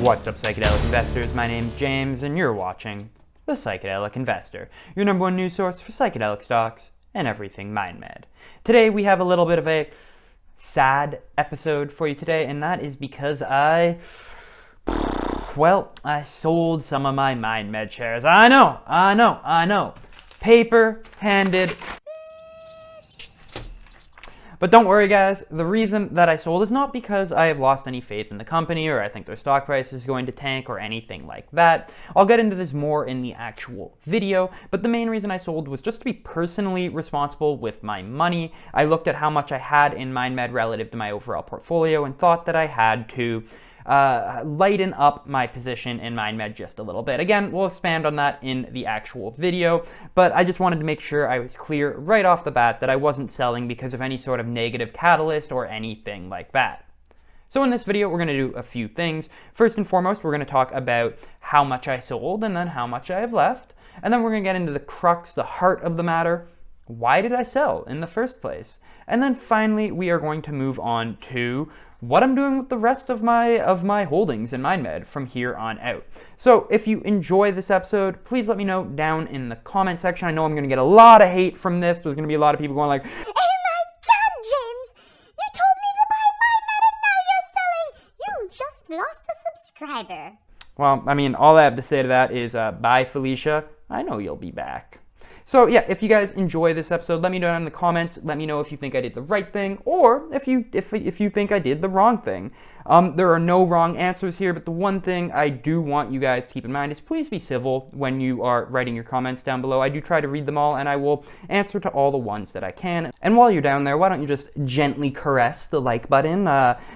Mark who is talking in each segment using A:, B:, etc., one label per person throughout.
A: What's up, Psychedelic Investors? My name's James, and you're watching The Psychedelic Investor, your number one news source for psychedelic stocks and everything MindMed. Today, we have a little bit of a sad episode for you today, and that is because I sold some of my MindMed shares. I know. Paper-handed. But don't worry, guys, the reason that I sold is not because I have lost any faith in the company or I think their stock price is going to tank or anything like that. I'll get into this more in the actual video, but the main reason I sold was just to be personally responsible with my money. I looked at how much I had in MindMed relative to my overall portfolio and thought that I had to lighten up my position in MindMed just a little bit. Again, we'll expand on that in the actual video, but I just wanted to make sure I was clear right off the bat that I wasn't selling because of any sort of negative catalyst or anything like that. So in this video, we're going to do a few things. First and foremost, we're going to talk about how much I sold and then how much I have left. And then we're going to get into the crux, the heart of the matter. Why did I sell in the first place? And then finally, we are going to move on to what I'm doing with the rest of my holdings in MindMed from here on out. So if you enjoy this episode, please let me know down in the comment section. I know I'm going to get a lot of hate from this. There's going to be a lot of people going like, "Oh my God, James, you told me to buy MindMed and now you're selling. You just lost a subscriber." Well, I mean, all I have to say to that is bye, Felicia. I know you'll be back. So yeah, if you guys enjoy this episode, let me know down in the comments. Let me know if you think I did the right thing or if you think I did the wrong thing. There are no wrong answers here, but the one thing I do want you guys to keep in mind is please be civil when you are writing your comments down below. I do try to read them all, and I will answer to all the ones that I can. And while you're down there, why don't you just gently caress the like button,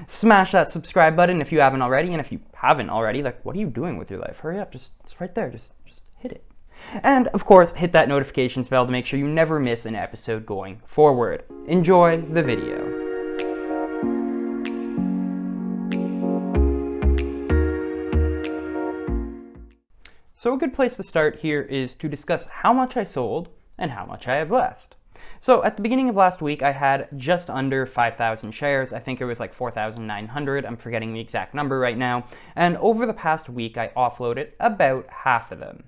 A: smash that subscribe button if you haven't already, and if you haven't already, like, what are you doing with your life? Hurry up, it's right there, just hit it. And, of course, hit that notifications bell to make sure you never miss an episode going forward. Enjoy the video. So a good place to start here is to discuss how much I sold and how much I have left. So at the beginning of last week, I had just under 5,000 shares. I think it was like 4,900. I'm forgetting the exact number right now. And over the past week, I offloaded about half of them.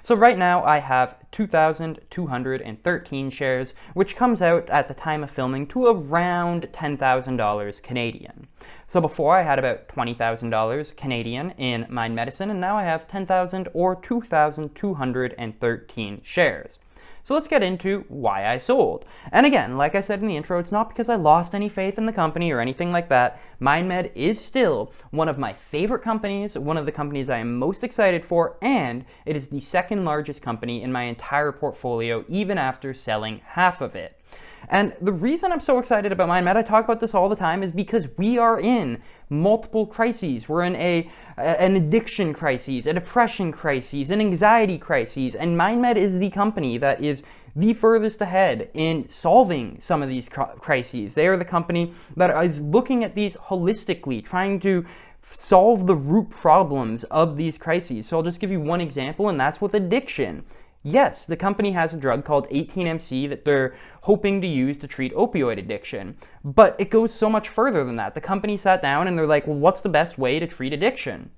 A: So right now I have 2,213 shares, which comes out at the time of filming to around $10,000 Canadian. So before I had about $20,000 Canadian in Mind Medicine, and now I have 10,000 or 2,213 shares. So let's get into why I sold. And again, like I said in the intro, it's not because I lost any faith in the company or anything like that. MindMed is still one of my favorite companies, one of the companies I am most excited for, and it is the second largest company in my entire portfolio, even after selling half of it. And the reason I'm so excited about MindMed, I talk about this all the time, is because we are in multiple crises. We're in an addiction crisis, a depression crisis, an anxiety crisis, and MindMed is the company that is the furthest ahead in solving some of these crises. They are the company that is looking at these holistically, trying to solve the root problems of these crises. So I'll just give you one example, and that's with addiction. Yes, the company has a drug called 18-MC that they're hoping to use to treat opioid addiction, but it goes so much further than that. The company sat down and they're like, well, what's the best way to treat addiction?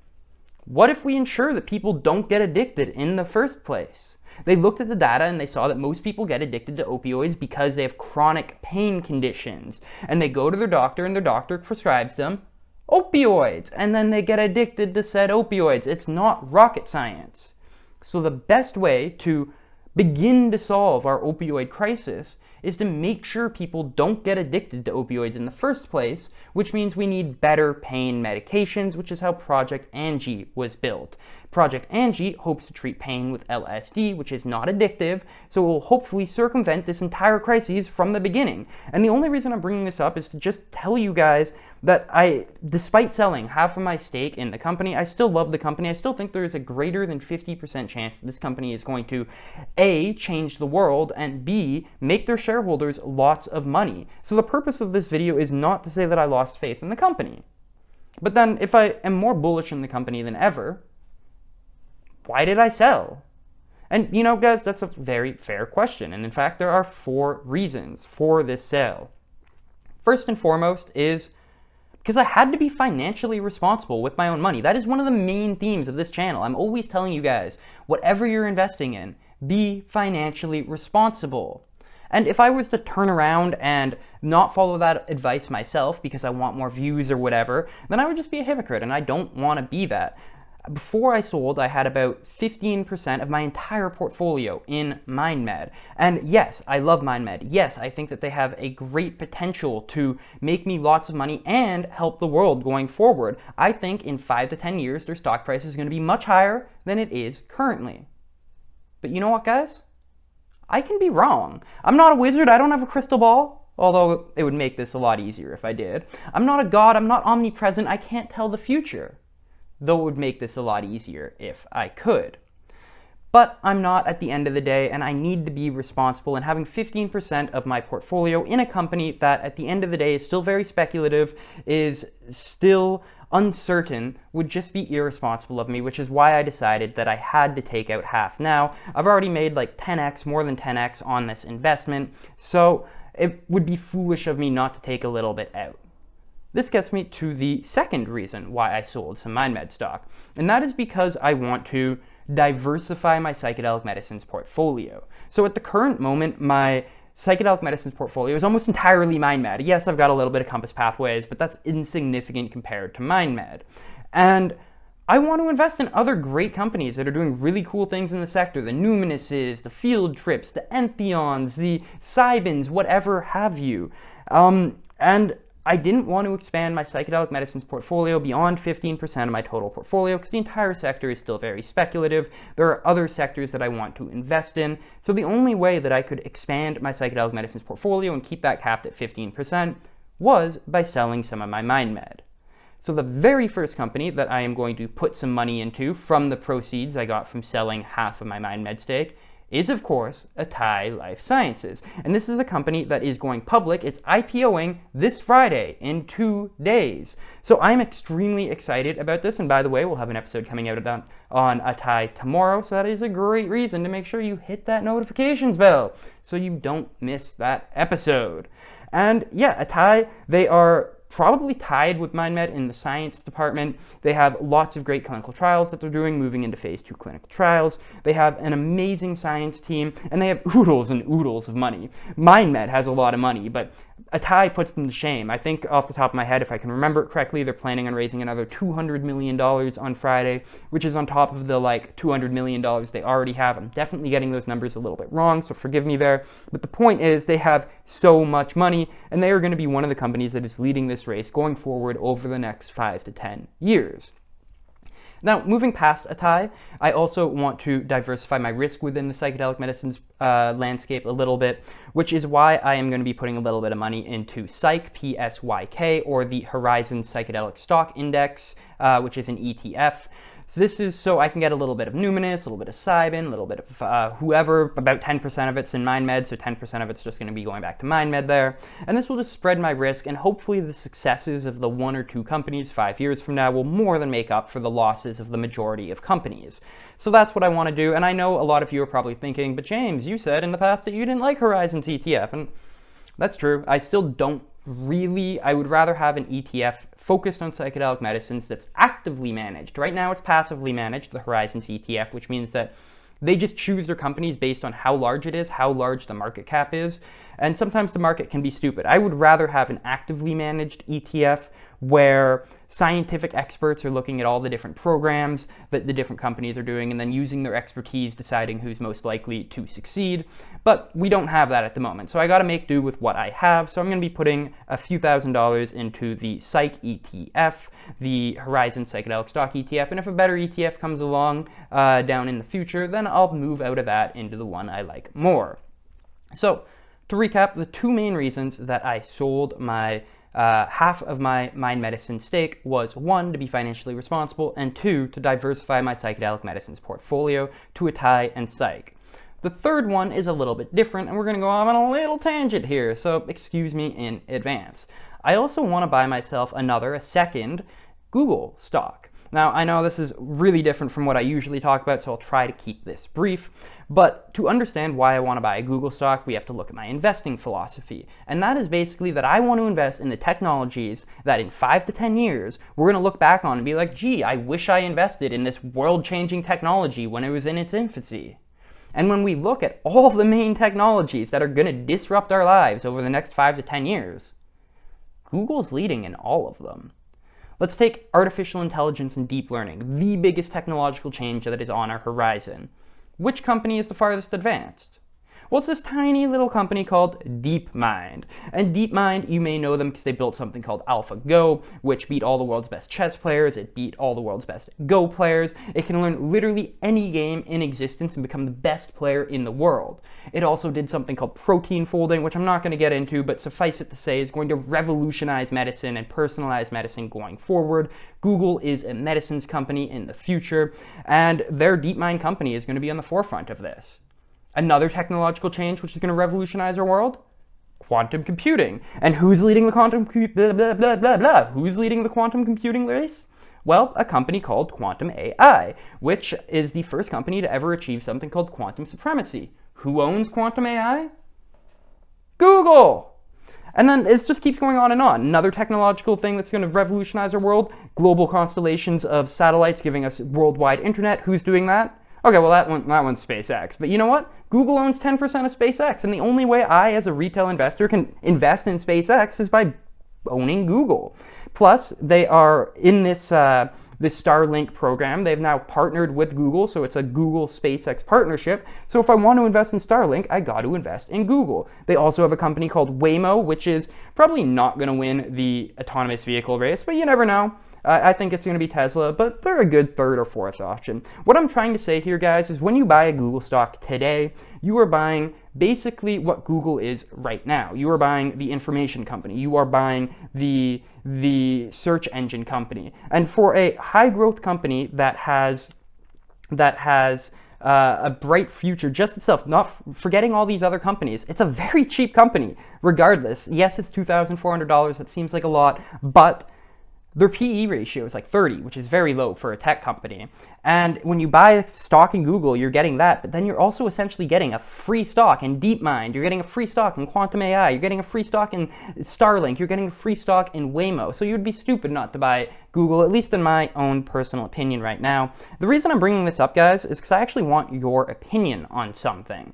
A: What if we ensure that people don't get addicted in the first place? They looked at the data and they saw that most people get addicted to opioids because they have chronic pain conditions, and they go to their doctor and their doctor prescribes them opioids, and then they get addicted to said opioids. It's not rocket science. So the best way to begin to solve our opioid crisis is to make sure people don't get addicted to opioids in the first place, which means we need better pain medications, which is how Project Angie was built. Project Angie hopes to treat pain with LSD, which is not addictive, so it will hopefully circumvent this entire crisis from the beginning. And the only reason I'm bringing this up is to just tell you guys that despite selling half of my stake in the company, I still love the company. I still think there is a greater than 50% chance that this company is going to A, change the world, and B, make their shareholders lots of money. So the purpose of this video is not to say that I lost faith in the company. But then if I am more bullish in the company than ever, why did I sell? And you know, guys, that's a very fair question. And in fact, there are 4 reasons for this sale. First and foremost is because I had to be financially responsible with my own money. That is one of the main themes of this channel. I'm always telling you guys, whatever you're investing in, be financially responsible. And if I was to turn around and not follow that advice myself because I want more views or whatever, then I would just be a hypocrite, and I don't want to be that. Before I sold, I had about 15% of my entire portfolio in MindMed. And yes, I love MindMed. Yes, I think that they have a great potential to make me lots of money and help the world going forward. I think in 5 to 10 years, their stock price is going to be much higher than it is currently. But you know what, guys? I can be wrong. I'm not a wizard. I don't have a crystal ball, although it would make this a lot easier if I did. I'm not a god. I'm not omnipresent. I can't tell the future, though it would make this a lot easier if I could. But I'm not at the end of the day, and I need to be responsible, and having 15% of my portfolio in a company that at the end of the day is still very speculative, is still uncertain, would just be irresponsible of me, which is why I decided that I had to take out half. Now, I've already made like 10x, more than 10x on this investment, so it would be foolish of me not to take a little bit out. This gets me to the second reason why I sold some MindMed stock, and that is because I want to diversify my psychedelic medicines portfolio. So at the current moment, my psychedelic medicines portfolio is almost entirely MindMed. Yes, I've got a little bit of Compass Pathways, but that's insignificant compared to MindMed. And I want to invest in other great companies that are doing really cool things in the sector. The Numinuses, the Field Trips, the Entheons, the Cybins, whatever have you. And I didn't want to expand my psychedelic medicines portfolio beyond 15% of my total portfolio because the entire sector is still very speculative. There are other sectors that I want to invest in. So the only way that I could expand my psychedelic medicines portfolio and keep that capped at 15% was by selling some of my MindMed. So the very first company that I am going to put some money into from the proceeds I got from selling half of my MindMed stake is, of course, Atai Life Sciences. And this is a company that is going public. It's IPOing this Friday in 2 days. So I'm extremely excited about this. And by the way, we'll have an episode coming out on Atai tomorrow. So that is a great reason to make sure you hit that notifications bell so you don't miss that episode. And yeah, Atai, they are probably tied with MindMed in the science department. They have lots of great clinical trials that they're doing, moving into phase 2 clinical trials. They have an amazing science team, and they have oodles and oodles of money. MindMed has a lot of money, but Atai puts them to shame. I think off the top of my head, if I can remember it correctly, they're planning on raising another $200 million on Friday, which is on top of the $200 million they already have. I'm definitely getting those numbers a little bit wrong, so forgive me there. But the point is they have so much money, and they are going to be one of the companies that is leading this race going forward over the next 5 to 10 years. Now, moving past Atai, I also want to diversify my risk within the psychedelic medicines landscape a little bit, which is why I am going to be putting a little bit of money into Psych, PSYK, or the Horizon Psychedelic Stock Index, which is an ETF. So this is so I can get a little bit of Numinus, a little bit of Cybin, a little bit of whoever. About 10% of it's in MindMed, so 10% of it's just going to be going back to MindMed there. And this will just spread my risk, and hopefully the successes of the 1 or 2 companies 5 years from now will more than make up for the losses of the majority of companies. So that's what I want to do, and I know a lot of you are probably thinking, but James, you said in the past that you didn't like Horizon's ETF, and that's true. I still don't really. I would rather have an ETF focused on psychedelic medicines that's actively managed. Right now it's passively managed, the Horizons ETF, which means that they just choose their companies based on how large it is, how large the market cap is, and sometimes the market can be stupid. I would rather have an actively managed ETF where scientific experts are looking at all the different programs that the different companies are doing and then using their expertise deciding who's most likely to succeed. But we don't have that at the moment, so I got to make do with what I have. So I'm going to be putting a few $1,000s into the Psych ETF, the Horizon Psychedelic Stock ETF, and if a better ETF comes along down in the future, then I'll move out of that into the one I like more. So to recap, the 2 main reasons that I sold my half of my Mind Medicine stake was 1, to be financially responsible, and 2, to diversify my psychedelic medicines portfolio to Atai and Psych. The third one is a little bit different, and we're going to go off on a little tangent here, so excuse me in advance. I also want to buy myself a second Google stock. Now, I know this is really different from what I usually talk about, so I'll try to keep this brief. But to understand why I want to buy a Google stock, we have to look at my investing philosophy. And that is basically that I want to invest in the technologies that in 5 to 10 years, we're going to look back on and be like, gee, I wish I invested in this world-changing technology when it was in its infancy. And when we look at all the main technologies that are going to disrupt our lives over the next 5 to 10 years, Google's leading in all of them. Let's take artificial intelligence and deep learning, the biggest technological change that is on our horizon. Which company is the farthest advanced? Well, it's this tiny little company called DeepMind. And DeepMind, you may know them because they built something called AlphaGo, which beat all the world's best chess players. It beat all the world's best Go players. It can learn literally any game in existence and become the best player in the world. It also did something called protein folding, which I'm not going to get into, but suffice it to say is going to revolutionize medicine and personalize medicine going forward. Google is a medicines company in the future, and their DeepMind company is going to be on the forefront of this. Another technological change which is going to revolutionize our world? Quantum computing. And who's leading the Who's leading the quantum computing race? Well, a company called Quantum AI, which is the first company to ever achieve something called quantum supremacy. Who owns Quantum AI? Google! And then it just keeps going on and on. Another technological thing that's going to revolutionize our world, global constellations of satellites giving us worldwide internet. Who's doing that? Okay, well that one's SpaceX. But you know what? Google owns 10% of SpaceX, and the only way I, as a retail investor, can invest in SpaceX is by owning Google. Plus, they are in this Starlink program. They've now partnered with Google, so it's a Google-SpaceX partnership. So if I want to invest in Starlink, I got to invest in Google. They also have a company called Waymo, which is probably not going to win the autonomous vehicle race, but you never know. I think it's going to be Tesla, but they're a good third or fourth option. What I'm trying to say here, guys, is when you buy a Google stock today, you are buying basically what Google is right now. You are buying the information company. You are buying the search engine company. And for a high growth company that has a bright future just itself, not forgetting all these other companies, it's a very cheap company regardless. Yes, it's $2,400. That seems like a lot, but their PE ratio is like 30, which is very low for a tech company. And when you buy stock in Google, you're getting that, but then you're also essentially getting a free stock in DeepMind, you're getting a free stock in Quantum AI, you're getting a free stock in Starlink, you're getting a free stock in Waymo. So you'd be stupid not to buy Google, at least in my own personal opinion right now. The reason I'm bringing this up, guys, is because I actually want your opinion on something.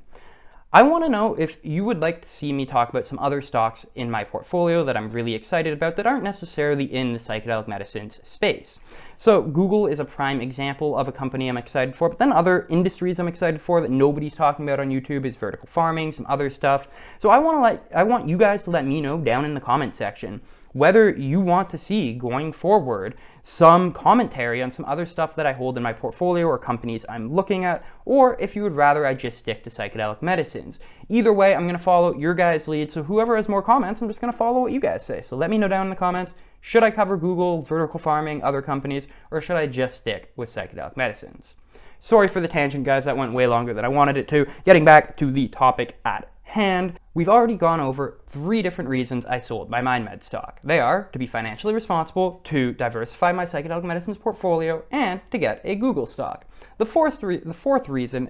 A: I want to know if you would like to see me talk about some other stocks in my portfolio that I'm really excited about that aren't necessarily in the psychedelic medicines space. So Google is a prime example of a company I'm excited for, but then other industries I'm excited for that nobody's talking about on YouTube is vertical farming, some other stuff. So I want you guys to let me know down in the comment section whether you want to see, going forward, some commentary on some other stuff that I hold in my portfolio or companies I'm looking at, or if you would rather I just stick to psychedelic medicines. Either way, I'm going to follow your guys' lead, so whoever has more comments, I'm just going to follow what you guys say. So let me know down in the comments, should I cover Google, vertical farming, other companies, or should I just stick with psychedelic medicines? Sorry for the tangent, guys, that went way longer than I wanted it to. Getting back to the topic at hand, we've already gone over 3 different reasons I sold my MindMed stock. They are to be financially responsible, to diversify my psychedelic medicines portfolio, and to get a Google stock. The fourth reason,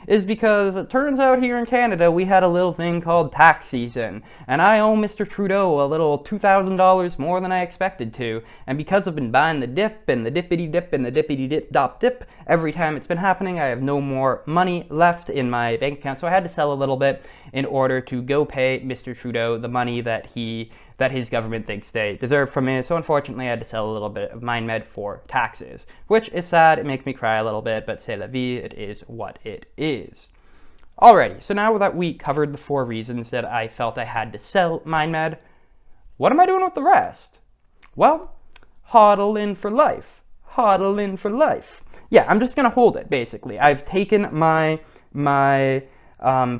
A: is because it turns out here in Canada we had a little thing called tax season, and I owe Mr. Trudeau a little $2,000 more than I expected to, and because I've been buying the dip and the dippity dip and the dippity dip dop dip every time it's been happening, I have no more money left in my bank account, so I had to sell a little bit in order to go pay Mr. Trudeau the money that his government thinks they deserve from me. So unfortunately, I had to sell a little bit of MindMed for taxes, which is sad. It makes me cry a little bit, but c'est la vie, it is what it is. Alrighty, so now that we covered the 4 reasons that I felt I had to sell MindMed, what am I doing with the rest? Well, hodl in for life. Hodl in for life. Yeah, I'm just gonna hold it, basically. I've taken my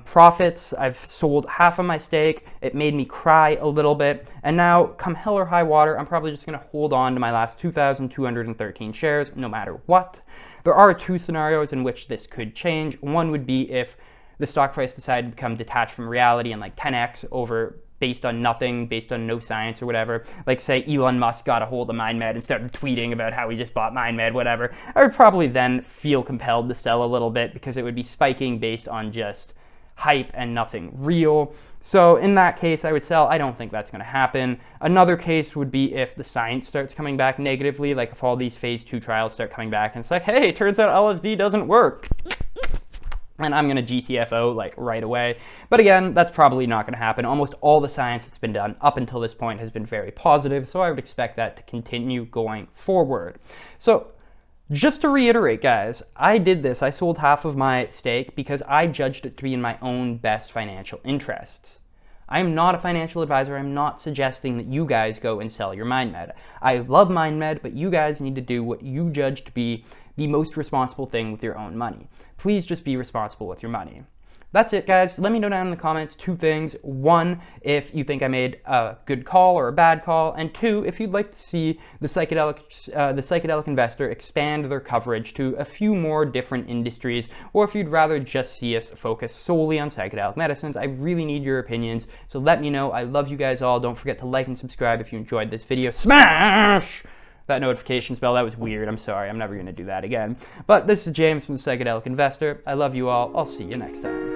A: profits, I've sold half of my stake, it made me cry a little bit, and now, come hell or high water, I'm probably just going to hold on to my last 2,213 shares, no matter what. There are 2 scenarios in which this could change. One would be if the stock price decided to become detached from reality and like 10x over based on nothing, based on no science or whatever, like say Elon Musk got a hold of MindMed and started tweeting about how he just bought MindMed, whatever, I would probably then feel compelled to sell a little bit because it would be spiking based on just hype and nothing real. So in that case, I would sell. I don't think that's going to happen. Another case would be if the science starts coming back negatively, like if all these phase 2 trials start coming back and it's like, hey, it turns out LSD doesn't work. And I'm going to GTFO like right away. But again, that's probably not going to happen. Almost all the science that's been done up until this point has been very positive, so I would expect that to continue going forward. So just to reiterate, guys, I did this. I sold half of my stake because I judged it to be in my own best financial interests. I am not a financial advisor. I'm not suggesting that you guys go and sell your MindMed. I love MindMed, but you guys need to do what you judge to be the most responsible thing with your own money. Please just be responsible with your money. That's it, guys. Let me know down in the comments 2 things. 1, if you think I made a good call or a bad call, and 2, if you'd like to see the Psychedelic Investor expand their coverage to a few more different industries, or if you'd rather just see us focus solely on psychedelic medicines. I really need your opinions, so let me know. I love you guys all. Don't forget to like and subscribe if you enjoyed this video. Smash that notifications bell. That was weird. I'm sorry. I'm never going to do that again. But this is James from the Psychedelic Investor. I love you all. I'll see you next time.